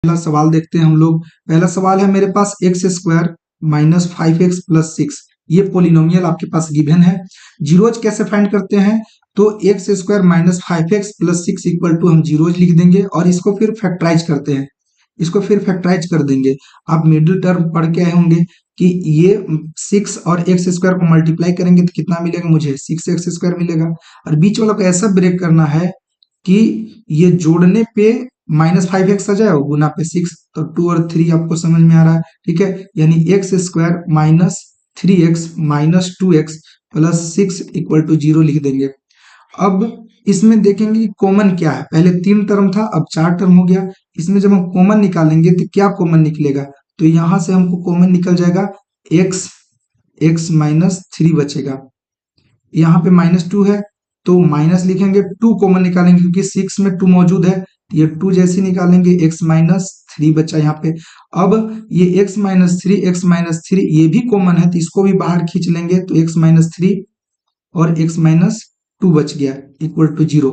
पहला सवाल देखते हैं हम लोग। पहला सवाल है मेरे पास एक्स स्क्वायर माइनस 5x+6, ये पोलिनोमियल आपके पास गिवन है। जीरोज कैसे फाइंड करते हैं? तो X square minus 5x+6 equal to हम जीरोज लिख देंगे और इसको फिर फैक्टराइज करते हैं, इसको फिर फैक्टराइज कर देंगे। आप मिडिल टर्म पढ़ के आए होंगे कि ये 6 और एक्स स्क्वायर को मल्टीप्लाई करेंगे तो कितना मिलेगा? मुझे 6x² मिलेगा। और बीच वाला को ऐसा ब्रेक करना है कि ये जोड़ने पे -5x आ जाए और गुना पे 6, तो 2 और 3 आपको समझ में आ रहा है, ठीक है। यानी X square minus 3x minus 2x plus 6 equal to 0 लिख देंगे। अब इसमें देखेंगे कि कॉमन क्या है। पहले 3 टर्म था, अब 4 टर्म हो गया। इसमें जब हम कॉमन निकालेंगे तो क्या कॉमन निकलेगा? तो यहां से हमको कॉमन निकल जाएगा x माइनस 3 बचेगा। यहाँ पे -2 है तो माइनस लिखेंगे, 2 कॉमन निकालेंगे क्योंकि 6 में 2 मौजूद है, तो ये 2 जैसे निकालेंगे, x माइनस 3 बचा यहाँ पे। अब ये x माइनस 3 ये भी कॉमन है तो इसको भी बाहर खींच लेंगे, तो x माइनस 3 और x माइनस 2 बच गया इक्वल टू 0।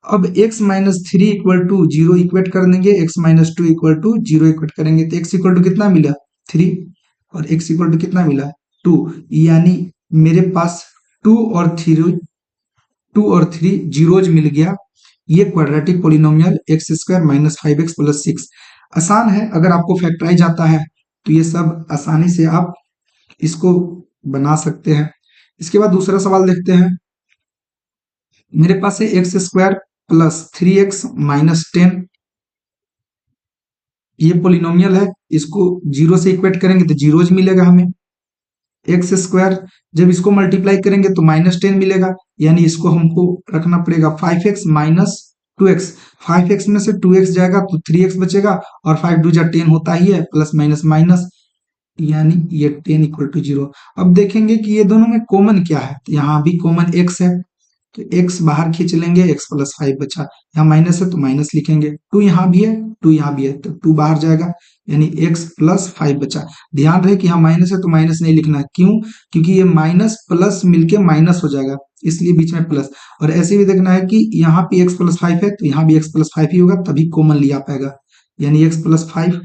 अब x minus 3 equal to 0 equate कर देंगे, x minus 2 equal to 0 equate करेंगे तो x इक्वल टू कितना मिला? 3 और x इक्वल टू कितना मिला? 2। यानी मेरे पास 2 और 3 जीरोज मिल गया। ये quadratic polynomial x square minus 5x+6 आसान है। अगर आपको फैक्टराइज आता है तो ये सब आसानी से आप इसको बना सकते हैं। इसके बाद दूसरा सवाल देखते हैं। मेरे पास है x square plus 3x minus 10, ये पोलिनोमियल है, इसको 0 से इक्वेट करेंगे तो जीरोज मिलेगा हमें। एक्स स्क्वायर जब इसको मल्टीप्लाई करेंगे तो -10 मिलेगा, यानी इसको हमको रखना पड़ेगा 5x माइनस 2x। 5x में से 2x जाएगा तो 3x बचेगा और 5 2 जा 10 होता ही है, प्लस माइनस माइनस, यानी ये 10 इक्वल टू 0। अब देखेंगे कि ये दोनों में कॉमन क्या है, तो यहाँ भी कॉमन x है तो x बाहर खींच लेंगे, x प्लस 5 बचा। यहाँ माइनस है तो माइनस लिखेंगे, 2 यहाँ भी है 2 यहाँ भी है तो 2 बाहर जाएगा, यानी x प्लस 5 बचा। ध्यान रहे कि यहाँ माइनस है तो माइनस नहीं लिखना है, क्यों? क्योंकि ये माइनस प्लस मिलके माइनस हो जाएगा, इसलिए बीच में प्लस। और ऐसे भी देखना है कि यहाँ पे x प्लस 5 है तो यहाँ भी x प्लस 5 ही होगा, तभी कॉमन लिया पाएगा, यानी x प्लस 5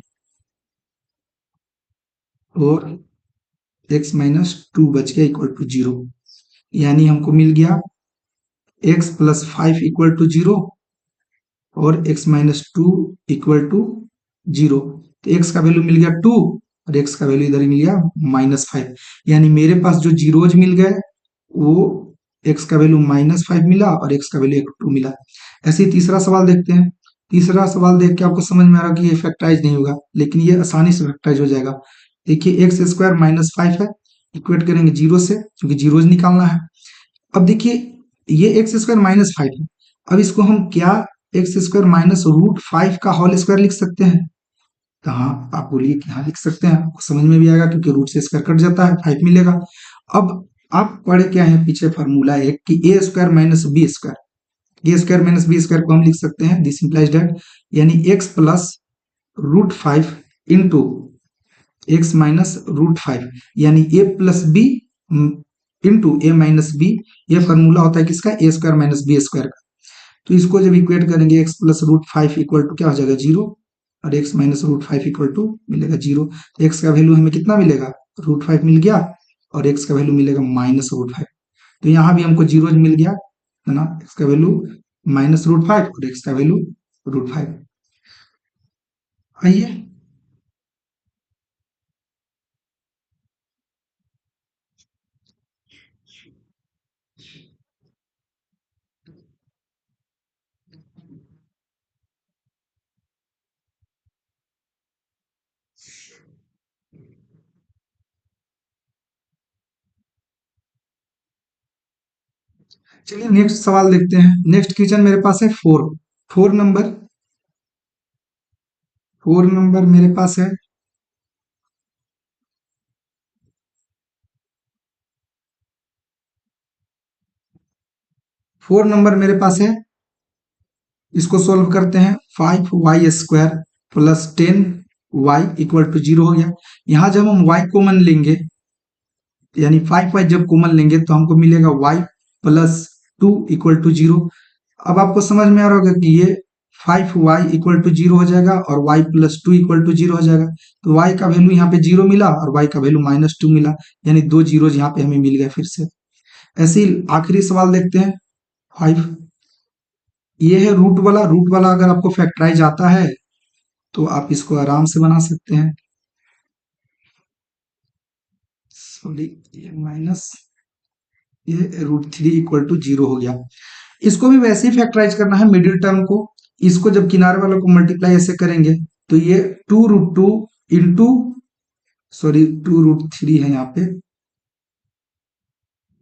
और x माइनस 2 बच गया इक्वल टू 0। यानी हमको मिल गया x प्लस 5 इक्वल टू 0 और x माइनस 2 इक्वल टू 0। तो x का वैल्यू मिल गया 2 और x का वैल्यू इधर मिल गया -5। यानी मेरे पास जो जीरोज मिल गए वो x का वैल्यू -5 मिला और x का वैल्यू 2 मिला। ऐसे ही तीसरा सवाल देखते हैं। तीसरा सवाल देख के आपको समझ में आ रहा कि ये फैक्टराइज नहीं होगा, लेकिन ये आसानी से फैक्टराइज हो जाएगा। देखिए एक्स स्क्वायर माइनस 5 है, इक्वेट करेंगे 0 से क्योंकि जीरोज निकालना है। अब देखिए ये एक्स स्क्वायर -5 है, अब इसको हम क्या एक्स स्क्वायर माइनस रूट 5 का होल स्क्वायर लिख सकते हैं? तो हाँ, आप बोलिए कि हाँ लिख सकते हैं, आपको समझ में भी आएगा क्योंकि रूट से स्क्वायर कट जाता है, 5 मिलेगा। अब आप पढ़ के आए हैं पीछे फॉर्मूला एक कि A square minus B square, A square minus B square को हम लिख सकते हैं दिस इंप्लाइज दैट, यानी X plus root 5 into X minus root 5, यानी A plus B into A minus B. ये फॉर्मूला होता है किसका? A square minus B square का। तो इसको जब इक्वेट करेंगे X plus root 5 equal to क्या हो जाएगा? 0 और X minus root 5 equal to मिलेगा 0। तो एक्स का वैल्यू हमें कितना मिलेगा? रूट 5 मिल गया और एक्स का वैल्यू मिलेगा माइनस रूट 5। तो यहाँ भी हमको जीरो मिल गया है ना, एक्स का वैल्यू माइनस रूट 5 और एक्स का वैल्यू रूट 5। आइए चलिए नेक्स्ट सवाल देखते हैं। नेक्स्ट क्वेश्चन मेरे पास है 4 नंबर मेरे पास है। 4 नंबर मेरे पास है, इसको सोल्व करते हैं। 5y² plus 10y equal to 0 हो गया। यहाँ जब हम y कॉमन लेंगे, यानी 5y जब कॉमन लेंगे तो हमको मिलेगा y प्लस 2 इक्वल टू 0। अब आपको समझ में आ रहा होगा कि ये 5y इक्वल टू 0 हो जाएगा और y प्लस 2 इक्वल टू 0 हो जाएगा। तो y का वैल्यू यहाँ पे 0 मिला और y का वैल्यू -2 मिला, यानी दो जीरो यहाँ पे हमें मिल गया फिर से। ऐसे ही आखिरी सवाल देखते हैं 5। ये है रूट वाला अगर आपको फैक्टराइज आता है तो आप इसको आराम से बना सकते हैं। सॉरी, ये माइनस, ये √3 इक्वल टू 0 हो गया। इसको भी वैसे ही फैक्टराइज करना है मिडिल टर्म को। इसको जब किनारे वालों को मल्टीप्लाई ऐसे करेंगे तो ये 2√2 इंटू, सॉरी 2√3 है यहाँ पे,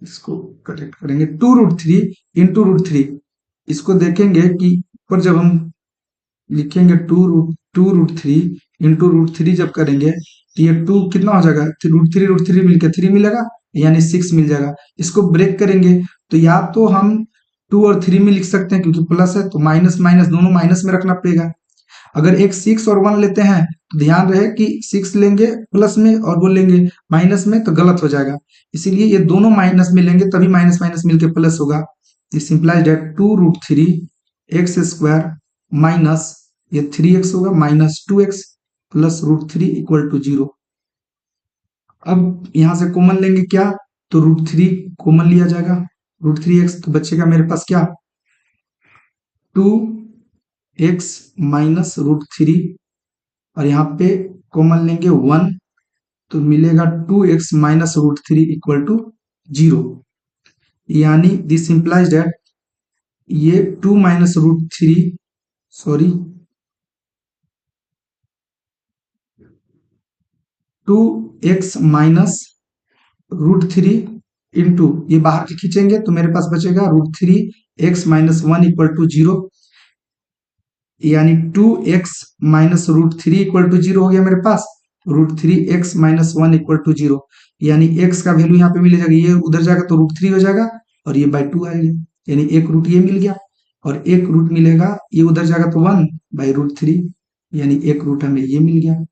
इसको करेक्ट करेंगे, 2√3 इंटू √3। इसको देखेंगे कि ऊपर जब हम लिखेंगे 2√3 इंटू √3 जब करेंगे तो ये 2 कितना हो जाएगा, √3 मिलकर 3 मिलेगा, यानी 6 मिल जाएगा। इसको ब्रेक करेंगे तो या तो हम 2 और 3 में लिख सकते हैं, क्योंकि प्लस है तो माइनस माइनस दोनों माइनस में रखना पड़ेगा। अगर एक 6 और 1 लेते हैं तो ध्यान रहे कि 6 लेंगे प्लस में और वो लेंगे माइनस में तो गलत हो जाएगा, इसीलिए ये दोनों माइनस में लेंगे तभी माइनस माइनस मिलकर प्लस होगा। This implies that 2√3 x square minus ये 3x होगा -2x प्लस √3 इक्वल टू 0। अब यहां से कॉमन लेंगे क्या, तो √3 कॉमन लिया जाएगा, √3x तो बचेगा मेरे पास क्या, 2x माइनस √3 और यहाँ पे कॉमन लेंगे 1 तो मिलेगा 2x माइनस √3 इक्वल टू 0। यानी दिस इंप्लाइज दैट ये 2 minus √3, sorry 2x minus √3 into ये बाहर के खींचेंगे तो मेरे पास बचेगा √3x माइनस 1 इक्वल टू 0, यानी 2x माइनस √3 इक्वल टू 0 हो गया मेरे पास, √3x माइनस 1 इक्वल टू 0, यानी x का वैल्यू यहाँ पे मिल जाएगा, ये उधर जाएगा तो √3 हो जाएगा और ये बाई 2 आएगा, यानी एक रूट ये मिल गया और एक रूट मिलेगा, ये उधर जाएगा तो 1 बाई √3, यानी एक रूट हमें ये मिल गया।